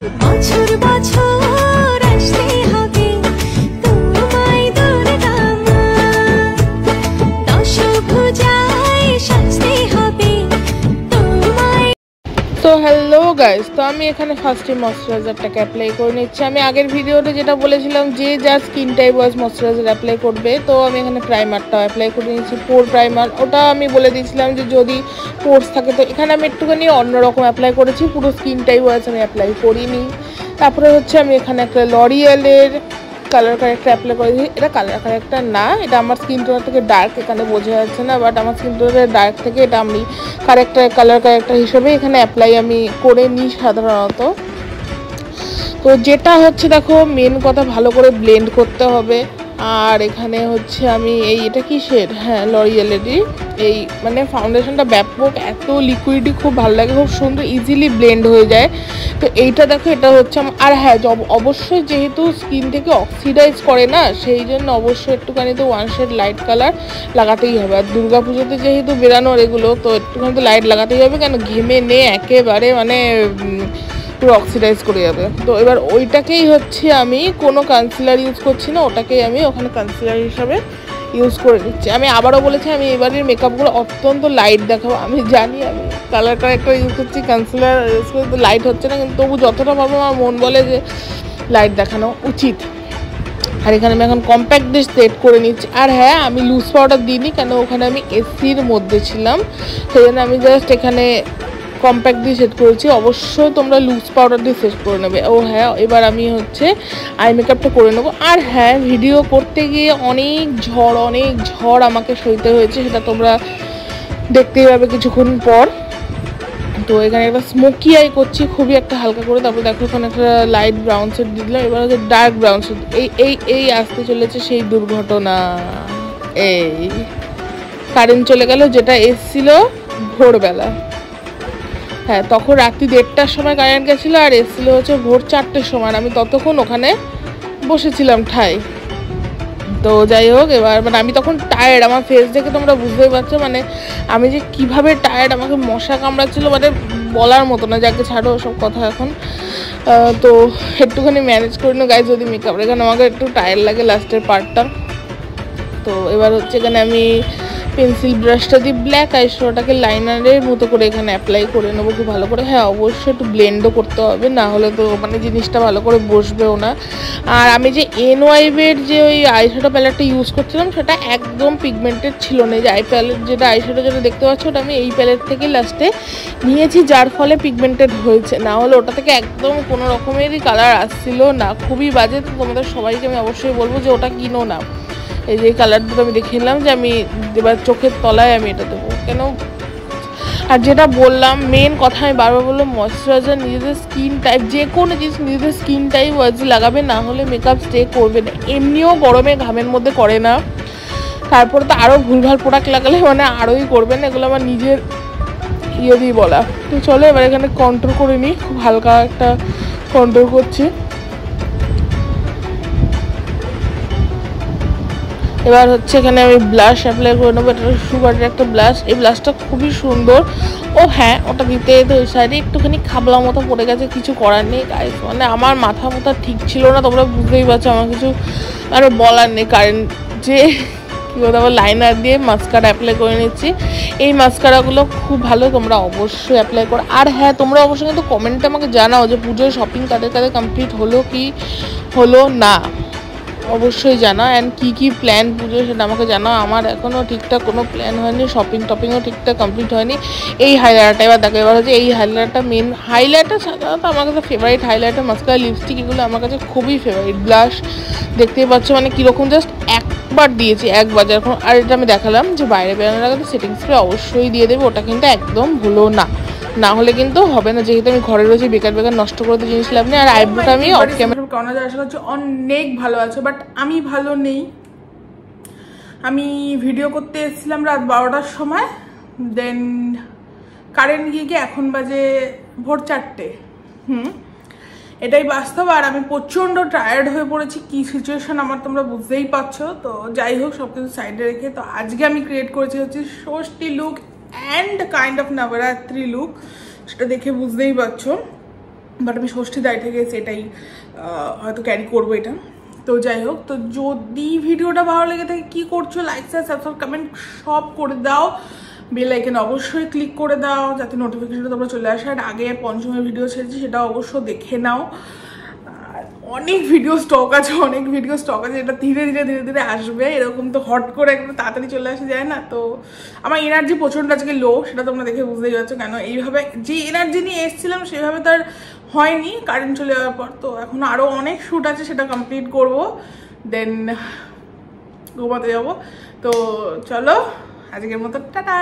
বছর বছর আসতে হবে তোমায় দুর্গা মা, দশভুজায় সাজতে হবে তোমায়। তো হ্যালো গাইস, তো আমি এখানে ফার্স্টে ময়শ্চারাইজারটাকে অ্যাপ্লাই করে নিচ্ছি। আমি আগের ভিডিওতে যেটা বলেছিলাম যে যার skin type wise moisturiser apply করবে, তো আমি এখানে প্রাইমারটাও অ্যাপ্লাই করে নিচ্ছি, পোর প্রাইমার। ওটা আমি বলে দিয়েছিলাম যে যদি পোর্স থাকে, তো এখানে আমি একটুখানি অন্যরকম অ্যাপ্লাই করেছি, পুরো স্কিন টাইপ ওয়াইজ আমি অ্যাপ্লাই করিনি। তারপরে হচ্ছে আমি এখানে একটা লরিয়ালের কালার কারেক্টার অ্যাপ্লাই করেছি। এটা কালার কারেক্টার না, এটা আমার স্কিন টোনার থেকে ডার্ক, এখানে বোঝা যাচ্ছে না, বাট আমার স্কিন টোনের ডার্ক থেকে এটা আমি কালার কারেক্টার হিসেবে এখানে অ্যাপ্লাই আমি করে নিই সাধারণত। তো যেটা হচ্ছে দেখো, মেন কথা ভালো করে ব্লেন্ড করতে হবে। আর এখানে হচ্ছে আমি এটা কিসের, হ্যাঁ লরিয়ালেরই এই মানে ফাউন্ডেশনটা ব্যাপক, এত লিকুইডই খুব ভালো লাগে, খুব সুন্দর ইজিলি ব্লেন্ড হয়ে যায়। তো এইটা দেখো, এটা হচ্ছে আর হ্যাঁ অবশ্যই যেহেতু স্কিন থেকে অক্সিডাইজ করে না, সেই জন্য অবশ্যই একটুখানি তো ওয়ান শেড লাইট কালার লাগাতেই হবে। আর দুর্গা পুজোতে যেহেতু বেরানোর এগুলো, তো একটুখানি তো লাইট লাগাতেই হবে, কেন ঘেমে নে একেবারে মানে পুরো অক্সিডাইজ করে যাবে। তো এবার ওইটাকেই হচ্ছে আমি কোনো কনসিলার ইউজ করছি না, ওটাকেই আমি ওখানে কনসিলার হিসাবে ইউজ করে নিচ্ছি। আমি আবারও বলেছি আমি এবারের মেকআপগুলো অত্যন্ত লাইট দেখাবো। আমি জানি আমি কালার কারেক্টার ইউজ করছি, কনসিলার ইউজ করে তো লাইট হচ্ছে না, কিন্তু তবু যতটা পারবো আমার মন বলে যে লাইট দেখানো উচিত। আর এখানে আমি এখন কম্প্যাক্ট দিয়ে সেট করে নিচ্ছি। আর হ্যাঁ, আমি লুজ পাউডার দিইনি, কেন ওখানে আমি এসির মধ্যে ছিলাম, সেই জন্য আমি জাস্ট এখানে কম্প্যাক্ট দিয়ে সেট করেছি। অবশ্যই তোমরা লুজ পাউডার দিয়ে সেট করে নেবে। ও হ্যাঁ, এবার আমি হচ্ছে আই মেকআপটা করে নেবো। আর হ্যাঁ, ভিডিও করতে গিয়ে অনেক ঝড় আমাকে সইতে হয়েছে, সেটা তোমরা দেখতেই পাবে কিছুক্ষণ পর। তো এখানে একটা স্মোকি আই করছি খুবই একটা হালকা করে। তারপর দেখো এখানে একটা লাইট ব্রাউন শেড দিয়ে দিলাম। এবার হচ্ছে ডার্ক ব্রাউন শেড। এই আসতে চলেছে সেই দুর্ঘটনা, এই কারেন্ট চলে গেল, যেটা এসছিল ভোরবেলা। হ্যাঁ, তখন রাত্রি 1টার সময় কারেন্ট গেছিলো, আর এসেছিলো হচ্ছে ভোর 4টের সময়। আমি ততক্ষণ ওখানে বসেছিলাম ঠাই। তো যাই হোক, এবার মানে আমি তখন টায়ার্ড, আমার ফেস দেখে তোমরা বুঝতেই পারছো মানে আমি যে কিভাবে টায়ার্ড, আমাকে মশা কামড়াচ্ছিলো মানে বলার মতো না। যাকে ছাড়ো সব কথা এখন। তো একটুখানি ম্যানেজ করে নো গাইজ, যদি মেকআপ এখানে আমাকে একটু টায়ার্ড লাগে লাস্টের পার্টটা। তো এবার হচ্ছে এখানে আমি পেন্সিল ব্রাশটা দিয়ে ব্ল্যাক আইশ্যাডোটাকে লাইনারের মতো করে এখানে অ্যাপ্লাই করে নেবো খুব ভালো করে। হ্যাঁ, অবশ্যই একটু ব্লেন্ডও করতে হবে, না হলে তো মানে জিনিসটা ভালো করে বসবেও না। আর আমি যে NYB-এর যে ওই আইশ্যাডো প্যালেটটা ইউজ করছিলাম, সেটা একদম পিগমেন্টেড ছিল না। যে আইশ্যাডো যেটা দেখতে পাচ্ছ, ওটা আমি এই প্যালেট থেকে লাস্টে নিয়েছি, যার ফলে পিগমেন্টেড হয়েছে, না হলে ওটা থেকে একদম কোনো রকমেরই কালার আসছিল না, খুবই বাজে। তো তোমাদের সবাইকে আমি অবশ্যই বলবো যে ওটা কিনো না। এই যে কালার দুটো আমি দেখে নিলাম যে আমি এবার চোখের তলায় আমি এটা দেবো কেন। আর যেটা বললাম মেন কথা, আমি বারবার বললাম ময়শ্চারাইজার নিজেদের স্কিন টাইপ, যে কোনো জিনিস নিজেদের স্কিন টাইপ ওয়াইজ লাগাবে, না হলে মেকআপ স্টে করবে না। এমনিও গরমে ঘামের মধ্যে করে না, তারপরে তো আরও ভুলভাল প্রোডাক্ট লাগালে মানে আরোই করবে না। এগুলো আমার নিজের দিয়ে বলা। তো চলো এবার এখানে কন্ট্রোল করে নিই, খুব হালকা একটা কন্ট্রোল করছি। এবার হচ্ছে এখানে আমি ব্লাশ অ্যাপ্লাই করে নেবো। এটা সুগারের একটা ব্লাশ, এই ব্লাশটা খুবই সুন্দর। ও হ্যাঁ, ওটা দিতে তো ওই সাইডে একটুখানি খাবলা মতো পড়ে গেছে, কিছু করার নেই গাইস। মানে আমার মাথা ঠিক ছিল না, তোমরা বুঝতেই পারছো, আমার কিছু মানে বলার নেই। কারেন্ট যে কী বলতে, আবার লাইনার দিয়ে মাস্কারা অ্যাপ্লাই করে নিচ্ছি। এই মাস্কারাগুলো খুব ভালো, তোমরা অবশ্যই অ্যাপ্লাই করো। আর হ্যাঁ, তোমরা অবশ্যই কিন্তু কমেন্টে আমাকে জানাও যে পুজোর শপিং কাদের কমপ্লিট হলো কি হলো না, অবশ্যই জানা। অ্যান্ড কী প্ল্যান পুজো সেটা আমাকে জানাও। আমার এখনও ঠিকঠাক কোনো প্ল্যান হয়নি, টপিংও ঠিকঠাক কমপ্লিট হয়নি। এই হাইলাইটারটা এবার দেখো, এবার হচ্ছে এই হাইলাইটারটা মেন হাইলাইটার, সাধারণত আমার কাছে ফেভারিট হাইলাইটার, মাস্কারা, লিপস্টিক, এগুলো আমার কাছে খুবই ফেভারিট। ব্লাশ দেখতেই পাচ্ছ মানে কীরকম, জাস্ট একবার দিয়েছি, একবার যখন। আর এটা আমি দেখালাম যে বাইরে বেরোনোর আগে সেটিং স্প্রে অবশ্যই দিয়ে দেবে, ওটা কিন্তু একদম ভুলো না, না হলে কিন্তু হবে না। যেহেতু আমি ঘরে রয়েছি, বেকার নষ্ট করে তো জিনিস লাভ নেই। আর আইব্রোটা আমি অফ ক্যামেরা কেমন আশা করছি অনেক ভালো আছে, বাট আমি ভালো নেই। আমি ভিডিও করতে এসেছিলাম রাত 12টার সময়, দেন কারেন্ট গিয়ে এখন বাজে ভোর 4টে। এটাই বাস্তব। আর আমি প্রচণ্ড টায়ার্ড হয়ে পড়েছি, কি সিচুয়েশন আমার তোমরা বুঝতেই পারছো। তো যাই হোক, সব কিছু সাইডে রেখে তো আজকে আমি ক্রিয়েট করেছি হচ্ছে Shashthi look and kind of Navratri look, সেটা দেখে বুঝতেই পারছো। বাট আমি ষষ্ঠী দায় থেকে সেটাই হয়তো ক্যারি করবো এটা। তো যাই হোক, তো যদি ভিডিওটা ভালো লেগে থাকে কি করছো, লাইক শেয়ার সাবস্ক্রাইব কমেন্ট সব করে দাও, বেল আইকন অবশ্যই ক্লিক করে দাও যাতে নোটিফিকেশনটা তোমরা চলে আসে। আর আগে পঞ্চমের ভিডিও ছেড়েছি সেটা অবশ্য দেখে নাও। অনেক ভিডিও স্টক আছে, এটা ধীরে ধীরে আসবে, এরকম তো হট করে একদম তাড়াতাড়ি চলে আসা যায় না। তো আমার এনার্জি প্রচণ্ড আজকে লো, সেটা তোমরা দেখে বুঝতেই পারছো কেন। এইভাবে যে এনার্জি নিয়ে এসেছিলাম সেভাবে তার হয়নি কারেন্ট চলে যাওয়ার পর। তো এখন আরও অনেক শ্যুট আছে, সেটা কমপ্লিট করবো, দেন ঘুমাতে যাবো। তো চলো আজকের মতো টাটা।